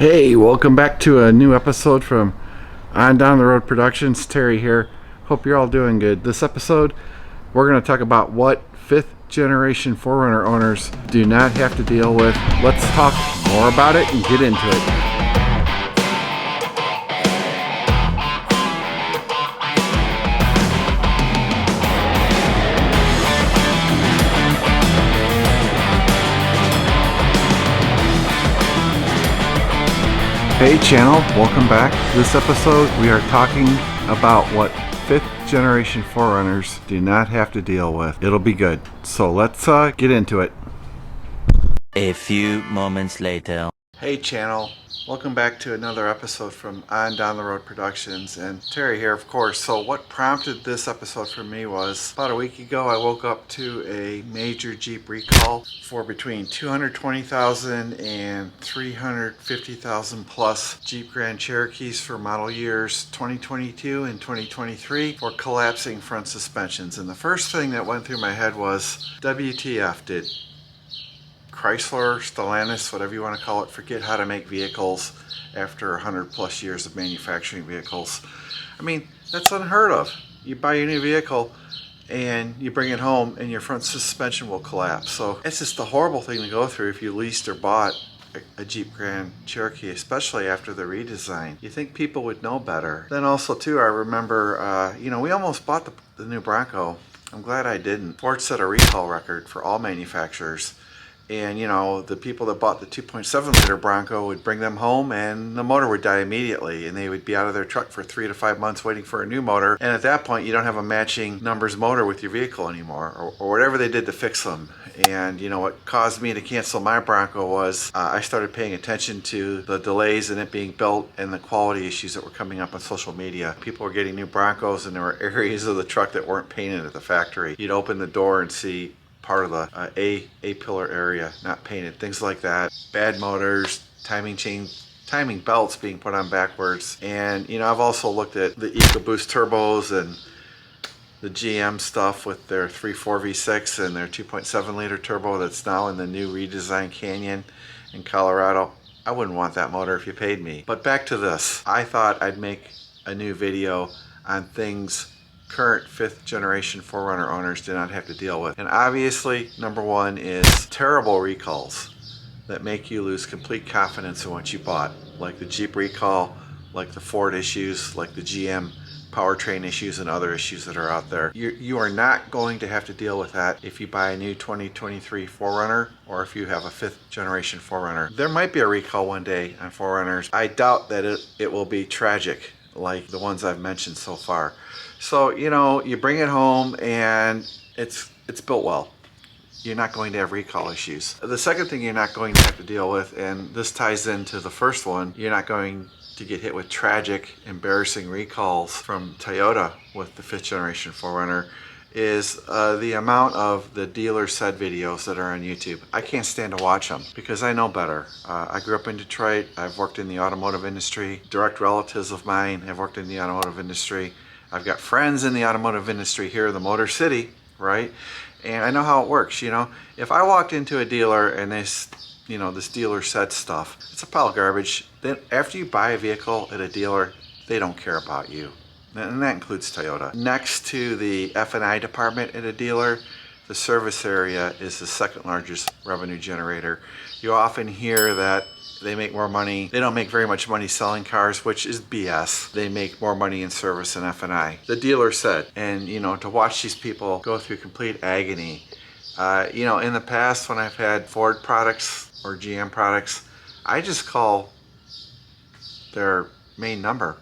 Hey, welcome back to a new episode from On Down the Road Productions. Terry here. Hope you're all doing good. This episode, we're going to talk about what fifth generation 4Runner owners do not have to deal with. Let's talk more about it and get into it. Hey channel, welcome back. This episode we are talking about what fifth generation 4Runners do not have to deal with. It'll be good. So let's get into it. A few moments later. Hey channel, welcome back to another episode from On Down the Road Productions, and Terry here of course. So what prompted this episode for me was about a week ago I woke up to a major Jeep recall for between 220,000 and 350,000 plus Jeep Grand Cherokees for model years 2022 and 2023 for collapsing front suspensions. And the first thing that went through my head was, WTF, did Chrysler, Stellantis, whatever you want to call it, forget how to make vehicles after 100 plus years of manufacturing vehicles? I mean, that's unheard of. You buy a new vehicle and you bring it home and your front suspension will collapse. So it's just a horrible thing to go through if you leased or bought a Jeep Grand Cherokee, especially after the redesign. You think people would know better. Then also too, I remember, we almost bought the new Bronco. I'm glad I didn't. Ford set a recall record for all manufacturers. And the people that bought the 2.7 liter Bronco would bring them home and the motor would die immediately, and they would be out of their truck for 3 to 5 months waiting for a new motor. And at that point you don't have a matching numbers motor with your vehicle anymore, or whatever they did to fix them. And what caused me to cancel my Bronco was I started paying attention to the delays in it being built and the quality issues that were coming up on social media. People were getting new Broncos and there were areas of the truck that weren't painted at the factory. You'd open the door and see part of the A-pillar area not painted, things like that. Bad motors, timing belts being put on backwards. And I've also looked at the EcoBoost turbos and the GM stuff with their 3.4 V6 and their 2.7 liter turbo that's now in the new redesigned Canyon in Colorado. I wouldn't want that motor if you paid me. But back to this. I thought I'd make a new video on things current fifth generation 4Runner owners do not have to deal with. And obviously, number one is terrible recalls that make you lose complete confidence in what you bought, like the Jeep recall, like the Ford issues, like the GM powertrain issues and other issues that are out there. You are not going to have to deal with that if you buy a new 2023 4Runner or if you have a fifth generation 4Runner. There might be a recall one day on 4Runners. I doubt that it will be tragic like the ones I've mentioned so far. So you bring it home and it's built well. You're not going to have recall issues. The second thing you're not going to have to deal with, and this ties into the first one, you're not going to get hit with tragic, embarrassing recalls from Toyota with the fifth generation 4Runner, is the amount of the dealer said videos that are on YouTube. I can't stand to watch them because I know better. I grew up in Detroit. I've worked in the automotive industry. Direct relatives of mine have worked in the automotive industry. I've got friends in the automotive industry here in the Motor City, right? And I know how it works. If I walked into a dealer and this dealer said stuff, it's a pile of garbage. Then after you buy a vehicle at a dealer, they don't care about you. And that includes Toyota. Next to the F&I department at a dealer, the service area is the second largest revenue generator. You often hear that they make more money. They don't make very much money selling cars, which is BS. They make more money in service and F&I. The dealer said, and to watch these people go through complete agony. In the past when I've had Ford products or GM products, I just call their main number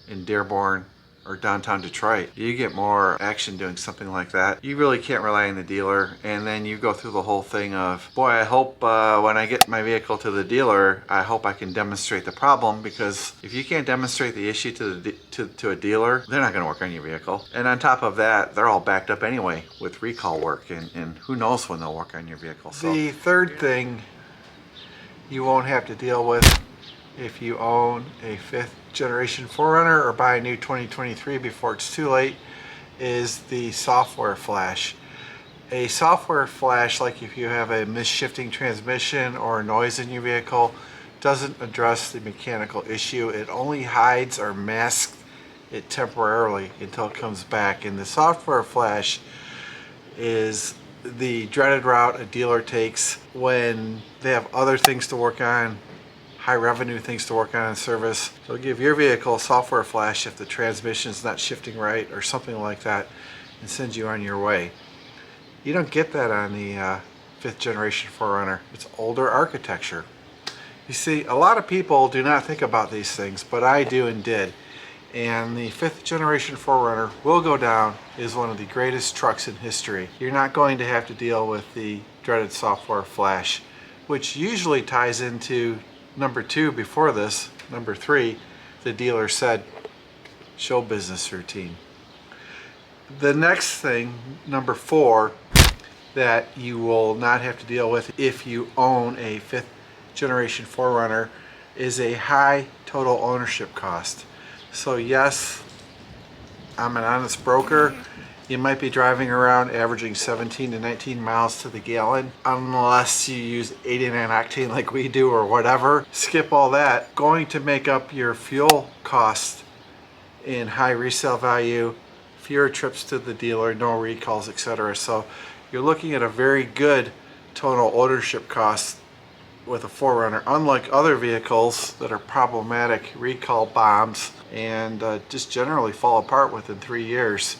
in Dearborn or downtown Detroit. You get more action doing something like that. You really can't rely on the dealer, and then you go through the whole thing of, boy, I hope when I get my vehicle to the dealer, I hope I can demonstrate the problem, because if you can't demonstrate the issue to a dealer, they're not going to work on your vehicle. And on top of that, they're all backed up anyway with recall work, and who knows when they'll work on your vehicle. So the third thing you won't have to deal with if you own a fifth generation 4Runner or buy a new 2023 before it's too late is the software flash. A software flash, like if you have a misshifting transmission or noise in your vehicle, doesn't address the mechanical issue. It only hides or masks it temporarily until it comes back. And the software flash is the dreaded route a dealer takes when they have other things to work on, high revenue things to work on in service. They'll give your vehicle a software flash if the transmission's not shifting right or something like that, and send you on your way. You don't get that on the 5th generation 4Runner. It's older architecture. You see, a lot of people do not think about these things, but I do and did. And the 5th generation 4Runner will go down as one of the greatest trucks in history. You're not going to have to deal with the dreaded software flash, which usually ties into number 2 before this. Number 3, the dealer said, show business routine. The next thing, number 4, that you will not have to deal with if you own a 5th generation 4Runner is a high total ownership cost. So yes, I'm an honest broker. You might be driving around averaging 17 to 19 miles to the gallon, unless you use 89 octane like we do or whatever. Skip all that. Going to make up your fuel cost in high resale value, fewer trips to the dealer, no recalls, etc. So you're looking at a very good total ownership cost with a 4Runner, unlike other vehicles that are problematic recall bombs and just generally fall apart within 3 years.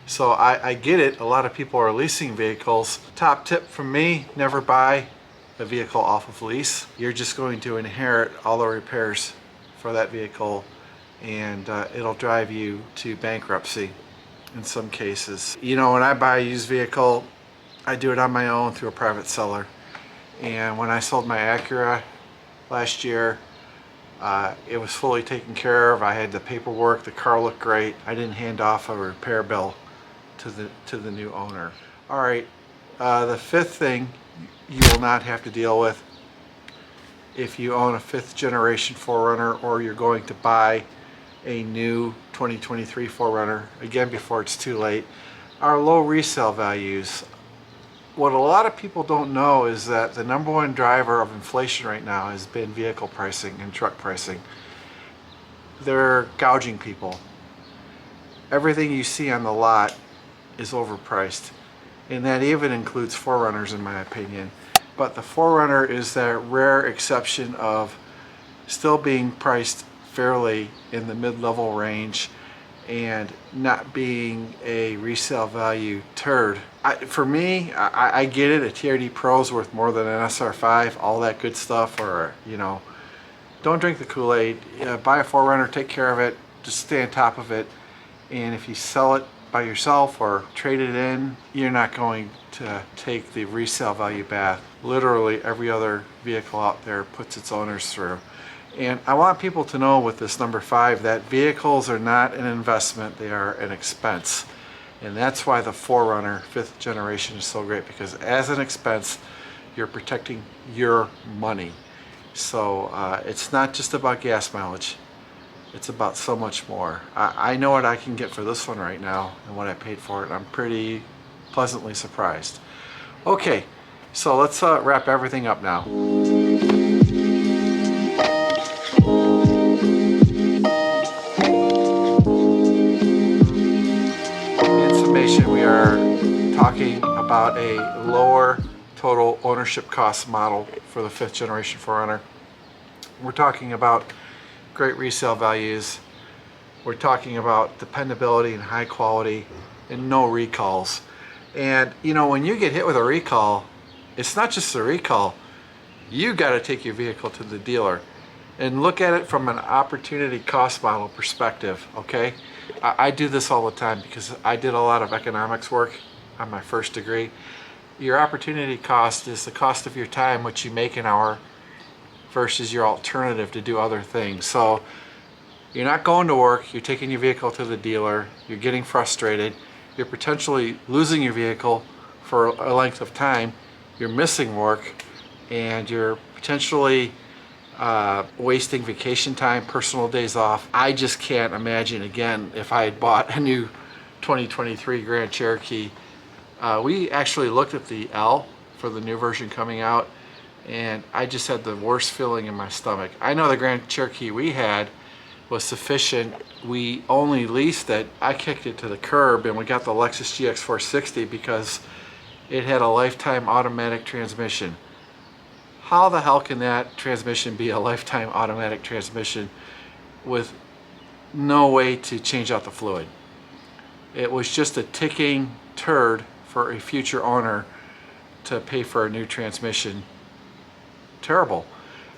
So I get it, a lot of people are leasing vehicles. Top tip from me, never buy a vehicle off of lease. You're just going to inherit all the repairs for that vehicle, and it'll drive you to bankruptcy in some cases. You know, when I buy a used vehicle, I do it on my own through a private seller. And when I sold my Acura last year, it was fully taken care of. I had the paperwork, the car looked great. I didn't hand off a repair bill to the new owner. All right, the 5th thing you will not have to deal with if you own a 5th generation 4Runner or you're going to buy a new 2023 4Runner, again before it's too late, are low resale values. What a lot of people don't know is that the number one driver of inflation right now has been vehicle pricing and truck pricing. They're gouging people. Everything you see on the lot is overpriced, and that even includes 4Runners in my opinion. But the 4Runner is that rare exception of still being priced fairly in the mid-level range and not being a resale value turd. For me, I get it, a TRD Pro's worth more than an SR5, all that good stuff, or, you know, don't drink the Kool-Aid. Buy a 4Runner, take care of it, just stay on top of it, and if you sell it by yourself or trade it in, you're not going to take the resale value bath. Literally every other vehicle out there puts its owners through. And I want people to know with this number 5 that vehicles are not an investment, they are an expense. And that's why the 4Runner 5th generation is so great, because as an expense, you're protecting your money. So it's not just about gas mileage, it's about so much more. I know what I can get for this one right now and what I paid for it. I'm pretty pleasantly surprised. Okay, so let's wrap everything up now. We are talking about a lower total ownership cost model for the 5th generation 4Runner. We're talking about great resale values. We're talking about dependability and high quality and no recalls. And you know, when you get hit with a recall, it's not just a recall. You got to take your vehicle to the dealer and look at it from an opportunity cost model perspective, okay? I do this all the time because I did a lot of economics work on my first degree. Your opportunity cost is the cost of your time, which you make an hour, versus your alternative to do other things. So you're not going to work, you're taking your vehicle to the dealer, you're getting frustrated, you're potentially losing your vehicle for a length of time, you're missing work, and you're potentially wasting vacation time, personal days off. I just can't imagine, again, if I had bought a new 2023 Grand Cherokee. We actually looked at the L for the new version coming out. and I just had the worst feeling in my stomach. I know the Grand Cherokee we had was sufficient. We only leased it. I kicked it to the curb and we got the Lexus GX460 because it had a lifetime automatic transmission. How the hell can that transmission be a lifetime automatic transmission with no way to change out the fluid? It was just a ticking turd for a future owner to pay for a new transmission. Terrible.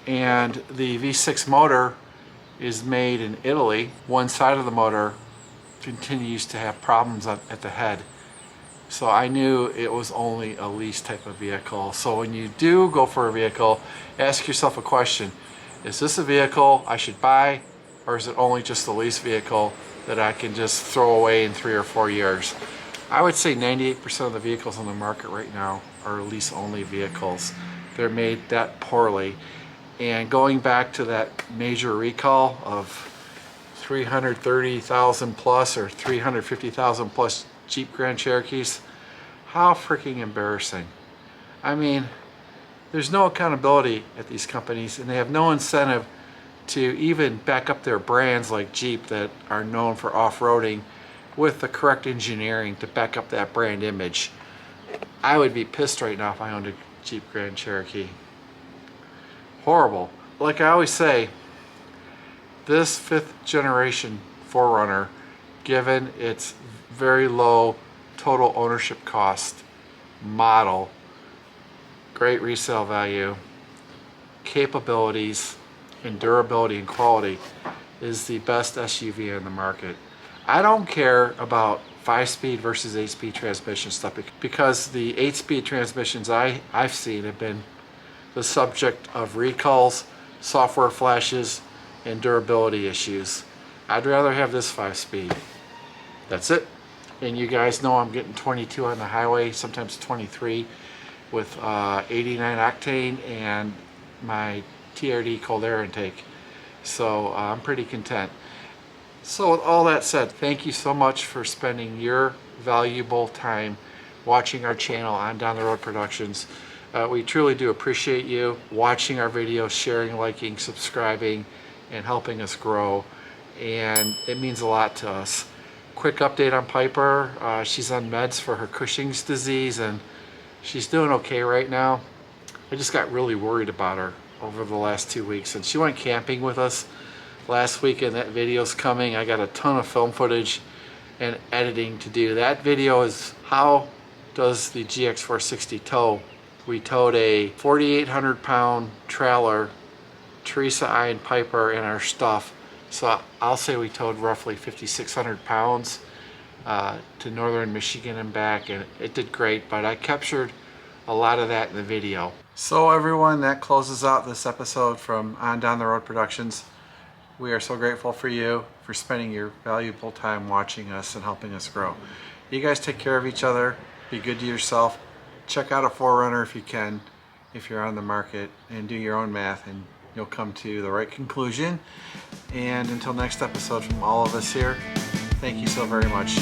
And the V6 motor is made in Italy. One side of the motor continues to have problems at the head. So I knew it was only a lease type of vehicle. So when you do go for a vehicle, ask yourself a question. Is this a vehicle I should buy, or is it only just a lease vehicle that I can just throw away in 3 or 4 years? I would say 98% of the vehicles on the market right now are lease only vehicles. They're made that poorly. And going back to that major recall of 330,000 plus or 350,000 plus Jeep Grand Cherokees, how freaking embarrassing. I mean, there's no accountability at these companies, and they have no incentive to even back up their brands like Jeep that are known for off-roading with the correct engineering to back up that brand image. I would be pissed right now if I owned a Jeep Grand Cherokee. Horrible. Like I always say, this 5th generation 4Runner, given its very low total ownership cost, model, great resale value, capabilities, and durability and quality, is the best SUV in the market. I don't care about 5-speed versus 8-speed transmission stuff because the 8-speed transmissions I've seen have been the subject of recalls, software flashes, and durability issues. I'd rather have this 5-speed. That's it. And you guys know I'm getting 22 on the highway, sometimes 23 with 89 octane and my TRD cold air intake. So I'm pretty content. So with all that said, thank you so much for spending your valuable time watching our channel on Down the Road Productions. We truly do appreciate you watching our videos, sharing, liking, subscribing, and helping us grow. And it means a lot to us. Quick update on Piper. She's on meds for her Cushing's disease and she's doing okay right now. I just got really worried about her over the last 2 weeks, and she went camping with us last week, and that video's coming. I got a ton of film footage and editing to do. That video is how does the GX460 tow. We towed a 4,800 pound trailer, Teresa, I, and Piper, and our stuff. So I'll say we towed roughly 5,600 pounds to northern Michigan and back, and it did great, but I captured a lot of that in the video. So everyone, that closes out this episode from On Down the Road Productions. We are so grateful for you for spending your valuable time watching us and helping us grow. You guys take care of each other, be good to yourself, check out a 4Runner if you can, if you're on the market, and do your own math and you'll come to the right conclusion. And until next episode from all of us here, thank you so very much.